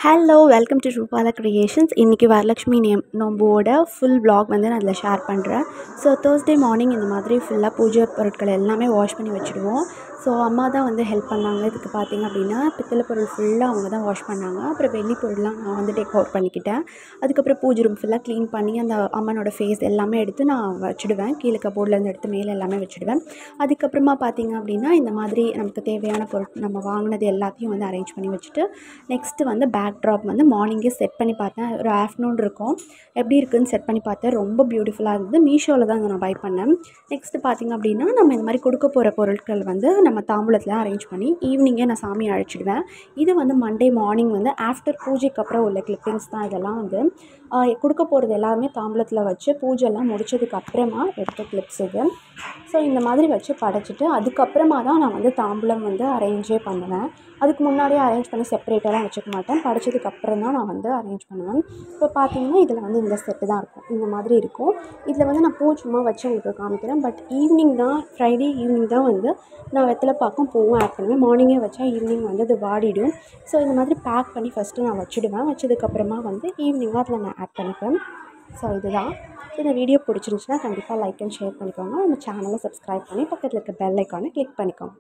Hello welcome to Rupala creations. இன்றைக்கி Varalakshmi நோம்போட full vlog வந்து நான் அதில் ஷேர் பண்ணுறேன். ஸோ தேர்ஸ்டே மார்னிங் இந்த மாதிரி ஃபுல்லாக பூஜை பொருட்கள் எல்லாமே வாஷ் பண்ணி வச்சுடுவோம். ஸோ அம்மா தான் வந்து ஹெல்ப் பண்ணாங்க. இதுக்கு பார்த்திங்க அப்படின்னா பித்தளை பொருள் ஃபுல்லாக அவங்க தான் வாஷ் பண்ணாங்க. அப்புறம் வெள்ளி பொருள்லாம் நான் வந்து டேக் ஓவர் பண்ணிக்கிட்டேன். அதுக்கப்புறம் பூஜை ரூம் ஃபுல்லாக க்ளீன் பண்ணி அந்த அம்மனோட ஃபேஸ் எல்லாமே எடுத்து நான் வச்சுடுவேன். கீழே கபோர்ட்லேருந்து எடுத்து மேலே எல்லாமே வச்சுடுவேன். அதுக்கப்புறமா பார்த்திங்க அப்படின்னா இந்த மாதிரி நமக்கு தேவையான பொருட்கள் நம்ம வாங்கினது எல்லாத்தையும் வந்து அரேஞ்ச் பண்ணி வச்சுட்டு நெக்ஸ்ட்டு வந்து பேக் ட்ராப் வந்து மார்னிங்கே செட் பண்ணி பார்த்தேன். ஒரு ஆஃப்டர்நூன் இருக்கும். எப்படி இருக்குதுன்னு செட் பண்ணி பார்த்தேன். ரொம்ப பியூட்டிஃபுல்லாக இருந்தது. மீஷோவில் தான் நான் பை பண்ணேன். நெக்ஸ்ட்டு பார்த்திங்க அப்படின்னா நம்ம இந்த மாதிரி கொடுக்க போகிற பொருட்கள் வந்து நம்ம தாம்பூலத்தில் அரேஞ்ச் பண்ணி ஈவினிங்கே நான் சாமி அழைச்சிடுவேன். இது வந்து மண்டே மார்னிங் வந்து ஆஃப்டர் பூஜைக்கு அப்புறம் உள்ள கிளிப்பிங்ஸ் தான். இதெல்லாம் வந்து கொடுக்க போகிறது எல்லாமே தாம்பூலத்தில் வச்சு பூஜைலாம் முடித்ததுக்கு அப்புறமா எடுத்த கிளிப்ஸ் இது. ஸோ இந்த மாதிரி வச்சு படைச்சிட்டு அதுக்கப்புறமா தான் நான் வந்து தாம்பூலம் வந்து அரேஞ்சே பண்ணுவேன். அதுக்கு முன்னாடியே அரேஞ்ச் பண்ணி செப்பரேட்டாலாம் வச்சுக்க மாட்டேன். படைச்சதுக்கு அப்புறம் தான் நான் வந்து அரேஞ்ச் பண்ணுவேன். இப்போ பார்த்திங்கன்னா இதில் வந்து இந்த செட்டு தான் இருக்கும். இந்த மாதிரி இருக்கும். இதில் வந்து நான் பூ சும்மா வச்சு உங்களுக்கு காமிக்கிறேன். பட் ஈவினிங் தான், ஃப்ரைடே ஈவினிங் தான் வந்து நான் வெத்தலை பாக்கும் பூவும் ஆட் பண்ணுவேன். மார்னிங்கே வச்சா ஈவினிங் வந்து அது வாடிடும். ஸோ இந்த மாதிரி பேக் பண்ணி ஃபஸ்ட்டு நான் வச்சுடுவேன். வச்சதுக்கப்புறமா வந்து ஈவினிங்காக அதில் நான் ஆட் பண்ணிப்பேன். ஸோ இதுதான். இந்த வீடியோ பிடிச்சிருந்துச்சுன்னா கண்டிப்பாக லைக் அண்ட் ஷேர் பண்ணிக்கோங்க. நம்ம சேனலை சப்ஸ்கிரைப் பண்ணி பக்கத்தில் இருக்க பெல் ஐக்கானை கிளிக் பண்ணிக்கோங்க.